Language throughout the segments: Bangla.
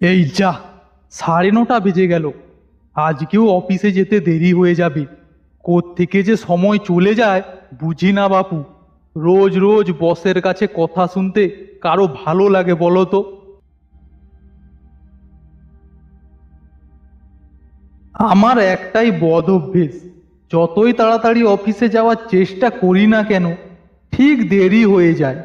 এই যা, 9:30 বেজে গেল। আজকেও অফিসে যেতে দেরি হয়ে যাবে। কোত্থেকে যে সময় চলে যায় বুঝি না বাপু। রোজ রোজ বসের কাছে কথা শুনতে কারো ভালো লাগে বলো তো? আমার একটাই বদ অভ্যেস, যতই তাড়াতাড়ি অফিসে যাওয়ার চেষ্টা করি না কেন, ঠিক দেরি হয়ে যায়।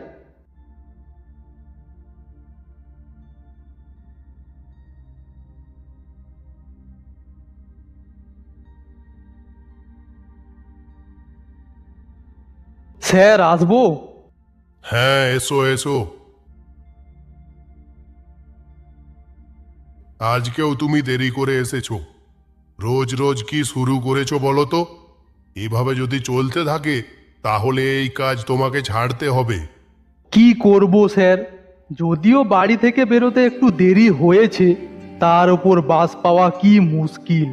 স্যার, আসবো? হ্যাঁ, এসো এসো। আজকেও তুমি দেরি করে এসেছো। রোজ রোজ কি শুরু করেছো বলো তো? এভাবে যদি চলতে থাকে তাহলে এই কাজ তোমাকে ছাড়তে হবে। কি করব স্যার, যদিও বাড়ি থেকে বেরোতে একটু দেরি হয়েছে, তার উপর বাস পাওয়া কি মুশকিল।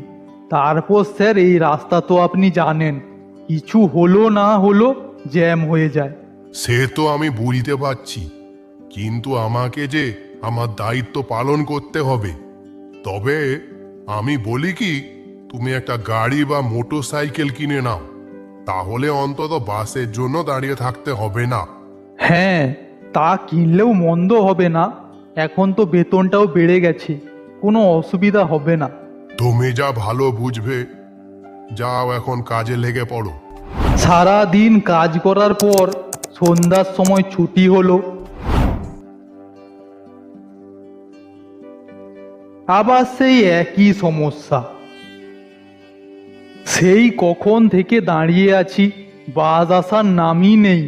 তারপর স্যার এই রাস্তা তো আপনি জানেন, কিছু হলো না হলো জ্যাম হয়ে যায়। সে তো আমি বুঝতে পারছি, কিন্তু আমাকে যে আমার দায়িত্ব পালন করতে হবে। তবে আমি বলি কি, তুমি একটা গাড়ি বা মোটর সাইকেল কিনে নাও, তাহলে অন্তত বাসের জন্য দাঁড়িয়ে থাকতে হবে না। হ্যাঁ, তা কিনলেও মন্দ হবে না। এখন তো বেতনটাও বেড়ে গেছে, কোনো অসুবিধা হবে না। তুমি যা ভালো বুঝবে। যাও, এখন কাজে লেগে পড়ো। সারা দিন কাজ করার পর সন্ধ্যার সময় ছুটি হলো, আবার সেই একই সমস্যা। সেই কখন থেকে দাঁড়িয়ে আছি, বাস আসার নামই নেই।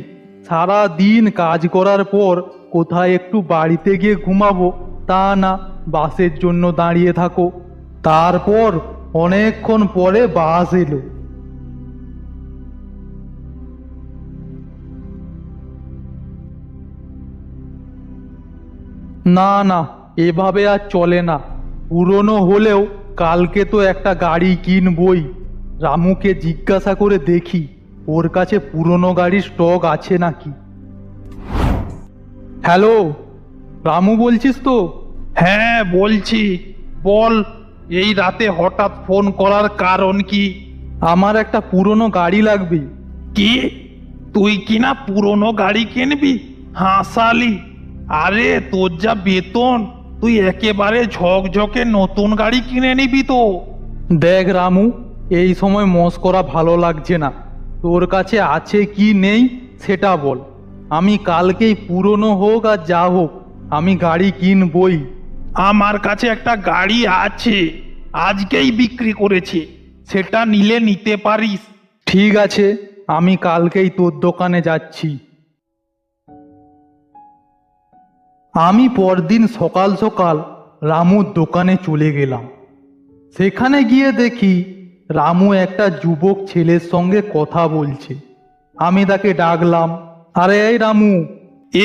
সারা দিন কাজ করার পর কোথায় একটু বাড়িতে গিয়ে ঘুমাবো, তা না, বাসের জন্য দাঁড়িয়ে থাকো। তারপর অনেকক্ষণ পরে বাস এলো। না না, এভাবে আর চলে না। পুরনো হলেও কালকে তো একটা গাড়ি কিনবই। রামুকে জিজ্ঞাসা করে দেখি ওর কাছে পুরনো গাড়ির স্টক আছে নাকি। হ্যালো, রামু বলছিস তো? হ্যাঁ বলছি, বল। এই রাতে হঠাৎ ফোন করার কারণ কি? আমার একটা পুরনো গাড়ি লাগবে। কি, তুই কিনা পুরনো গাড়ি কিনবি? হাসালি? আরে তোর যা বেতন, তুই একেবারে ঝকঝকে নতুন গাড়ি কিনে নিবি তো। দেখ রামু, এই সময় মস্করা ভালো লাগছে না। তোর কাছে আছে কি নেই সেটা বল। আমি কালকেই, পুরনো হোক আর যা হোক, আমি গাড়ি কিনবই। আমার কাছে একটা গাড়ি আছে, আজকেই বিক্রি করেছে। সেটা নিলে নিতে পারিস। ঠিক আছে, আমি কালকেই তোর দোকানে যাচ্ছি। আমি পরদিন সকাল সকাল রামুর দোকানে চলে গেলাম। সেখানে গিয়ে দেখি রামু একটা যুবক ছেলের সঙ্গে কথা বলছে। আমি তাকে ডাকলাম, আরে এই রামু।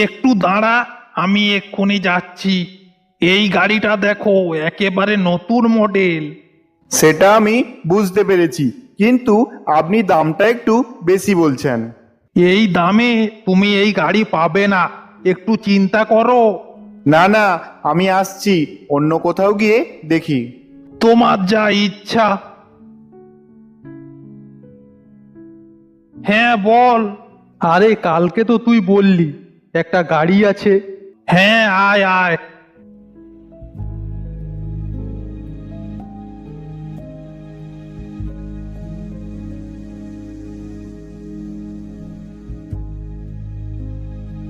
একটু দাঁড়া, আমি এক্ষুনি যাচ্ছি। এই গাড়িটা দেখো, একেবারে নতুন মডেল। সেটা আমি বুঝতে পেরেছি, কিন্তু আপনি দামটা একটু বেশি বলছেন। এই দামে তুমি এই গাড়ি পাবে না, একটু চিন্তা করো। না না, আমি আসছি, অন্য কোথাও গিয়ে দেখি। তোমার যা ইচ্ছা। হ্যাঁ বল। আরে কালকে তো তুই বললি একটা গাড়ি আছে। হ্যাঁ, আয় আয়।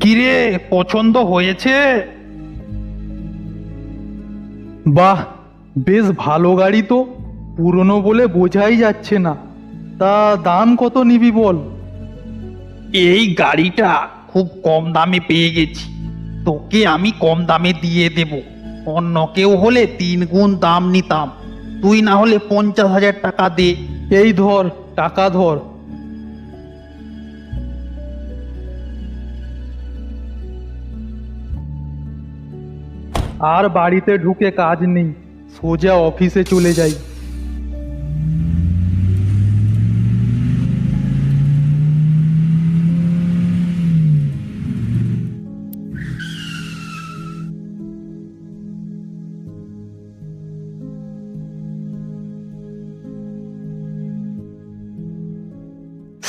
কিরে, পছন্দ হয়েছে? বাহ, বেশ ভালো গাড়ি তো। পুরনো বলে বোঝাই যাচ্ছে না। তা দাম কত নিবি বল? এই গাড়িটা খুব কম দামে পেয়ে গেছি, তোকে আমি কম দামে দিয়ে দেব। অন্য কেউ হলে 3 গুণ দাম নিতাম। তুই না হলে 50,000 টাকা দে। এই ধর, টাকা ধর। আর বাড়িতে ঢুকে কাজ নেই, সোজা অফিসে চলে যাই।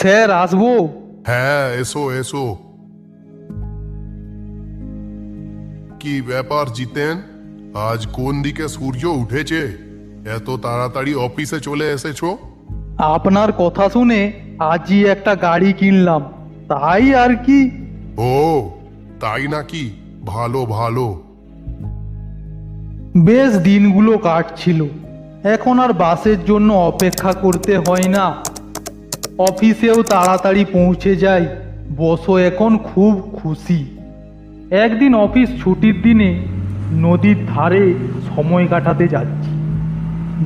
স্যার আসবো? হ্যাঁ, এসো এসো। কি ব্যাপার জিতেন, আজ কোন দিকে সূর্য উঠেছে? এত তাড়াতাড়ি অফিসে চলে এসেছো? আপনার কথা শুনে আজই একটা গাড়ি কিনলাম, তাই আর কি। ও তাই নাকি? ভালো ভালো। বেশ দিনগুলো কাটছিল, এখন আর বাসের জন্য অপেক্ষা করতে হয় না, অফিসেও তাড়াতাড়ি পৌঁছে যাই। বসও এখন খুব খুশি। একদিন অফিস ছুটির দিনে নদীর ধারে সময় কাটাতে যাচ্ছি।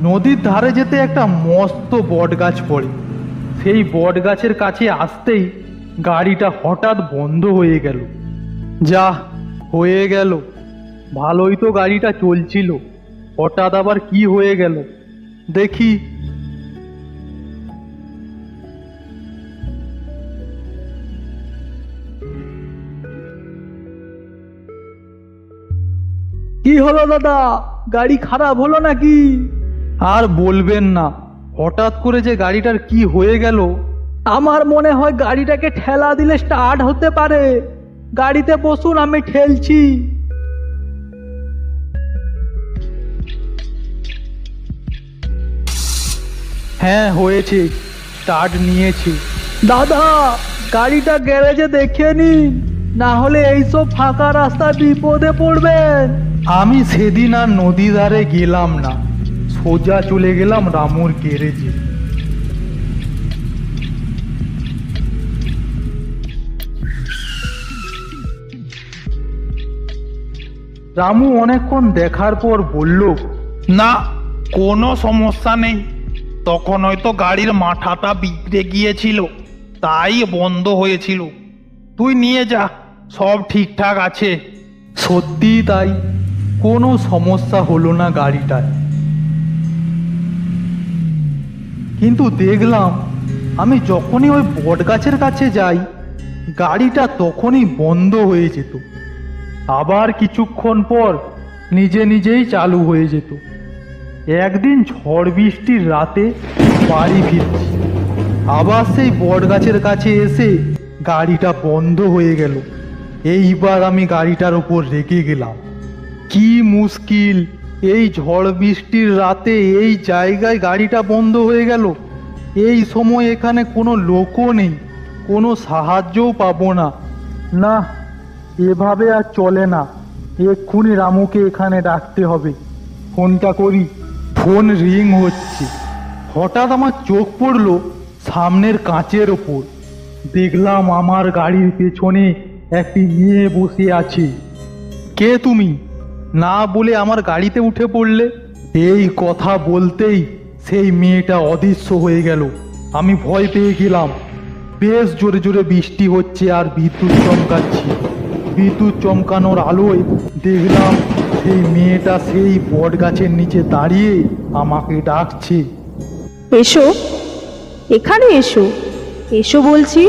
নদীর ধারে যেতে একটা মস্ত বট গাছ পড়ে। সেই বট গাছের কাছে আসতেই গাড়িটা হঠাৎ বন্ধ হয়ে গেল। যা হয়ে গেল, ভালোই তো গাড়িটা চলছিল, হঠাৎ আবার কি হয়ে গেল দেখি। কি হলো দাদা, গাড়ি খারাপ হলো নাকি? আর বলবেন না, হঠাৎ করে যে গাড়িটার কি হয়ে গেল। আমার মনে হয় গাড়িটাকে ঠেলা দিলে স্টার্ট হতে পারে। গাড়িতে বসুন, আমি ঠেলছি। হ্যাঁ হয়েছে, স্টার্ট নিয়েছি। দাদা, গাড়িটা গ্যারেজে দেখে নিন, না হলে এইসব ফাঁকা রাস্তা বিপদে পড়বেন। আমি সেদিন আর নদী ধারে গেলাম না, সোজা চলে গেলাম রামুর গ্যারেজে। রামু অনেকক্ষণ দেখার পর বলল, না, কোনো সমস্যা নেই। তখন হয়তো গাড়ির মাথাটা বিগড়ে গিয়েছিল, তাই বন্ধ হয়েছিল। তুই নিয়ে যা, সব ঠিকঠাক আছে। সত্যিই তাই, কোনো সমস্যা হলো না গাড়িটায়। কিন্তু দেখলাম আমি যখনই ওই বট গাছের কাছে যাই, গাড়িটা তখনই বন্ধ হয়ে যেত, আবার কিছুক্ষণ পর নিজে নিজেই চালু হয়ে যেত। একদিন ঝড় বৃষ্টির রাতে বাড়ি ফিরছি, আবার সেই বট গাছের কাছে এসে গাড়িটা বন্ধ হয়ে গেল। এইবার আমি গাড়িটার উপর রেগে গেলাম। কি মুশকিল, এই ঝড় বৃষ্টির রাতে এই জায়গায় গাড়িটা বন্ধ হয়ে গেল। এই সময় এখানে কোনো লোকও নেই, কোনো সাহায্যও পাবো না। না, এভাবে আর চলে না, এক্ষুনি রামুকে এখানে ডাকতে হবে। ফোনটা করি। ফোন রিং হচ্ছে। হঠাৎ আমার চোখ পড়লো সামনের কাঁচের ওপর। দেখলাম আমার গাড়ির পেছনে একটি মেয়ে বসে আছে। কে তুমি? না বলে আমার গাড়িতে উঠে পড়লে। এই কথা বলতেই সেই মেয়েটা অদৃশ্য হয়ে গেল। আমি ভয় পেয়ে গেলাম। বেশ জোরে জোরে বৃষ্টি হচ্ছে আর বিদ্যুৎ চমকাচ্ছে। বিদ্যুৎ চমকানোর আলোয় দেখলাম সেই মেয়েটা সেই বট গাছের নিচে দাঁড়িয়ে আমাকে ডাকছে। এসো, এখানে এসো, এসো বলছি।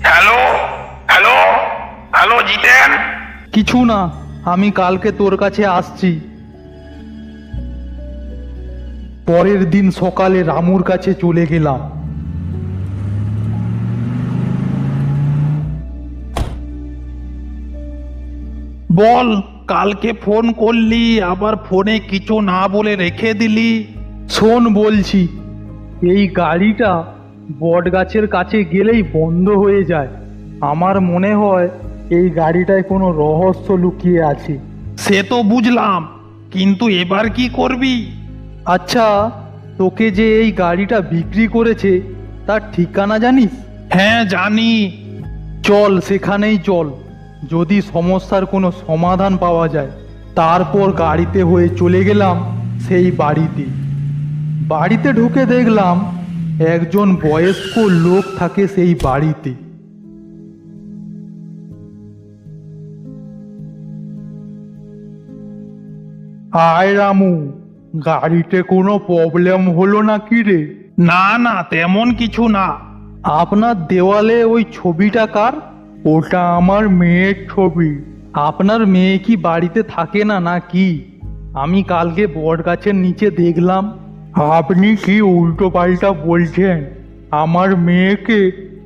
হ্যালো হ্যালো হ্যালো জিতেন। কিছু না, আমি কালকে তোর কাছে আসছি। পরের দিন সকালে রামুর কাছে চলে গেলাম। বল, কালকে ফোন করলি, আবার ফোনে কিছু না বলে রেখে দিলি। শোন বলছি, এই গাড়িটা বট গাছের কাছে গেলেই বন্ধ হয়ে যায়। আমার মনে হয় এই গাড়িটায় কোনো রহস্য লুকিয়ে আছে। সে তো বুঝলাম, কিন্তু এবার কি করবি? আচ্ছা, তোকে যে এই গাড়িটা বিক্রি করেছে তার ঠিকানা জানিস? হ্যাঁ জানি। চল সেখানেই চল, যদি সমস্যার কোনো সমাধান পাওয়া যায়। তারপর গাড়িতে হয়ে চলে গেলাম সেই বাড়িতে। বাড়িতে ঢুকে দেখলাম একজন বয়স্ক লোক থাকে সেই বাড়িতে। আয় রামু, গাড়িতে কোনো প্রবলেম হলো নাকি রে? না না, তেমন কিছু না। আপনার দেওয়ালে ওই ছবিটা কার? ওটা আমার মেয়ের ছবি। আপনার মেয়ে কি বাড়িতে থাকে না নাকি? আমি কালকে বট গাছের নিচে দেখলাম। আপনি কি উল্টো পাল্টা বলছেন? আমার মেয়েকে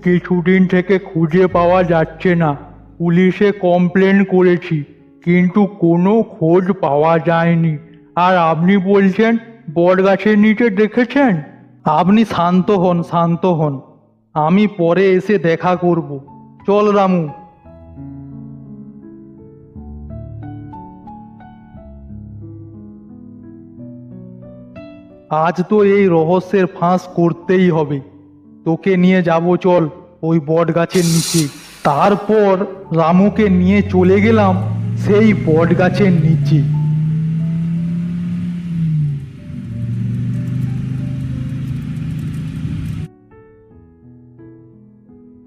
কিছুদিন থেকে খুঁজে পাওয়া যাচ্ছে না। পুলিশে কমপ্লেন করেছি, কিন্তু কোনো খোঁজ পাওয়া যায়নি। আর আপনি বলছেন বটগাছের নিচে দেখেছেন? আপনি শান্ত হন, শান্ত হন। আমি পরে এসে দেখা করব। চল রামু। আজ তো এই রহস্যের ফাঁস করতেই হবে। তোকে নিয়ে যাব, চল ওই বট গাছের নিচে। তারপর রামুকে নিয়ে চলে গেলাম সেই বট গাছের নিচে।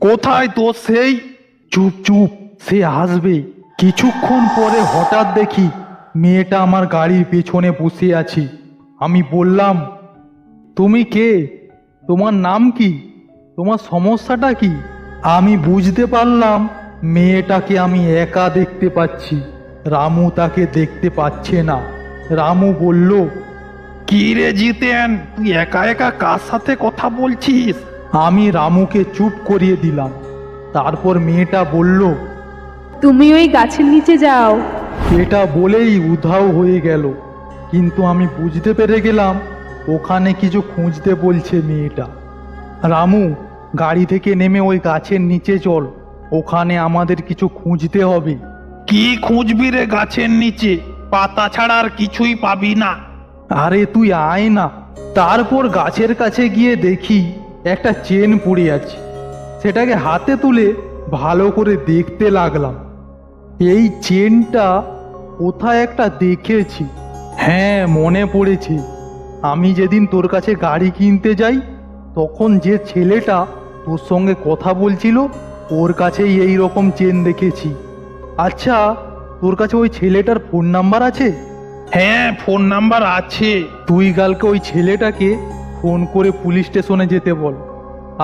কোথায় তোর সেই? চুপ চুপ, সে আসবে। কিছুক্ষণ পরে হঠাৎ দেখি মেয়েটা আমার গাড়ির পেছনে বসে আছে। আমি বললাম, তুমি কে? তোমার নাম কি? তোমার সমস্যাটা কি? আমি বুঝতে পারলাম মেয়েটাকে আমি একা দেখতে পাচ্ছি, রামু তাকে দেখতে পাচ্ছে না। রামু বলল, কি রে জিতেন, তুই একা একা কার সাথে কথা বলছিস? আমি রামুকে চুপ করিয়ে দিলাম। তারপর মেয়েটা বলল, তুমি ওই গাছের নিচে যাও। এটা বলেই উধাও হয়ে গেল। কিন্তু আমি বুঝতে পেরে গেলাম ওখানে কিছু খুঁজতে বলছে মেয়েটা। রামু, গাড়ি থেকে নেমে ওই গাছের নিচে চল, ওখানে আমাদের কিছু খুঁজতে হবে। কি খুঁজবি রে গাছের নিচে? পাতা ছাড়া আর কিছুই পাবি না। আরে তুই আয় না। তারপর গাছের কাছে গিয়ে দেখি একটা চেন পড়ে আছে। সেটাকে হাতে তুলে ভালো করে দেখতে লাগলাম। এই চেনটা কোথায় একটা দেখেছি। হ্যাঁ, মনে পড়েছে। আমি যেদিন তোর কাছে গাড়ি কিনতে যাই, তখন যে ছেলেটা তোর সঙ্গে কথা বলছিল, ওর কাছেই এই রকম চেন দেখেছি। আচ্ছা, তোর কাছে ওই ছেলেটার ফোন নাম্বার আছে? হ্যাঁ, ফোন নাম্বার আছে। তুই কালকে ওই ছেলেটাকে ফোন করে পুলিশ স্টেশনে যেতে বল।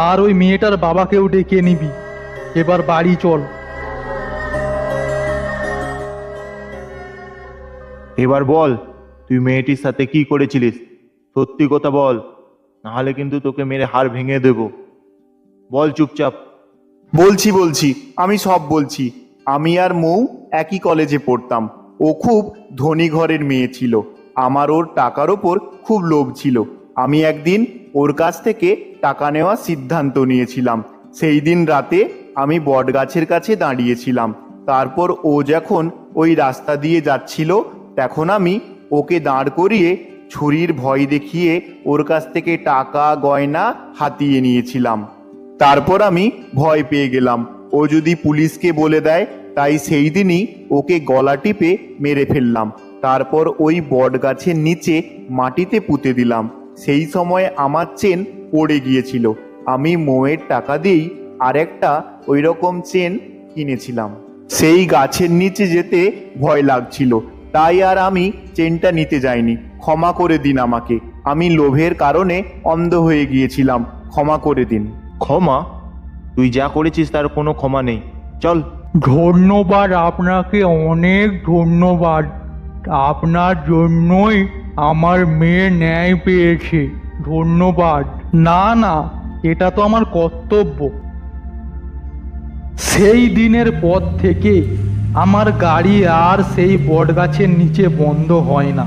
আর ওই মেয়েটার বাবাকেও ডেকে নিবি। এবার বাড়ি চল। এবার বল, তুই মেয়েটির সাথে কি করেছিলিস? সত্যি কথা বল, নাহলে কিন্তু তোকে মেরে হাড় ভেঙে দেব। বল চুপচাপ। বলছি, আমি সব বলছি। আমি আর মৌ একই কলেজে পড়তাম। ও খুব ধনী ঘরের মেয়ে ছিল। আমার ওর টাকার ওপর খুব লোভ ছিল। আমি একদিন ওর কাছ থেকে টাকা নেওয়ার সিদ্ধান্ত নিয়েছিলাম। সেই দিন রাতে আমি বটগাছের কাছে দাঁড়িয়েছিলাম। তারপর ও যখন ওই রাস্তা দিয়ে যাচ্ছিল, তখন আমি ওকে দাঁড় করিয়ে ছুরির ভয় দেখিয়ে ওর কাছ থেকে টাকা গয়না হাতিয়ে নিয়েছিলাম। তারপর আমি ভয় পেয়ে গেলাম ও যদি পুলিশকে বলে দেয়, তাই সেই দিনই ওকে গলা টিপে মেরে ফেললাম। তারপর ওই বট গাছের নিচে মাটিতে পুঁতে দিলাম। সেই সময় আমার চেন পড়ে গিয়েছিল। আমি মৌয়ের টাকা দিয়েই আরেকটা ওই রকম চেন কিনেছিলাম। সেই গাছের নিচে যেতে ভয় লাগছিল, তাই আর আমি চেনটা নিতে যাইনি। ক্ষমা করে দিন আমাকে। আমি লোভের কারণে অন্ধ হয়ে গিয়েছিলাম। ক্ষমা করে দিন। ক্ষমা? তুই যা করেছিস তার কোনো ক্ষমা নেই। চল। ধন্যবাদ, আপনাকে অনেক ধন্যবাদ। আপনার জন্যই আমার মেয়ে ন্যায় পেয়েছে। ধন্যবাদ। না না, এটা তো আমার কর্তব্য। সেই দিনের পর থেকে আমার গাড়ি আর সেই বটগাছের নিচে বন্ধ হয় না।